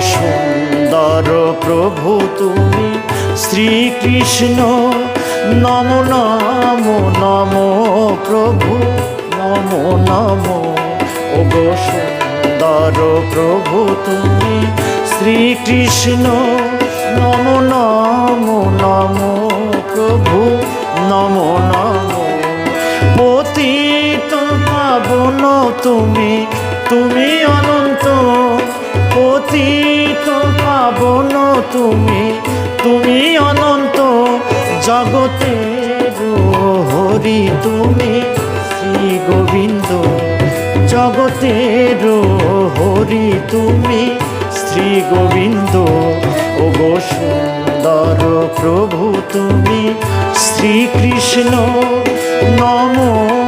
সুন্দর প্রভু তুমি শ্রীকৃষ্ণ। নমো নমো নমো প্রভু নমো নমো। ওগো সুন্দর প্রভু তুমি শ্রীকৃষ্ণ। নমো নমো নমো প্রভু নমো নমো। পতিত পাবন তুমি, তুমি অনন্ত। পতিত পাবন তুমি, তুমি অনন্ত। জগতের হরি তুমি শ্রী গোবিন্দ। জগতের হরি তুমি শ্রী গোবিন্দ। ওগো সুন্দর প্রভু তুমি শ্রীকৃষ্ণ। নমো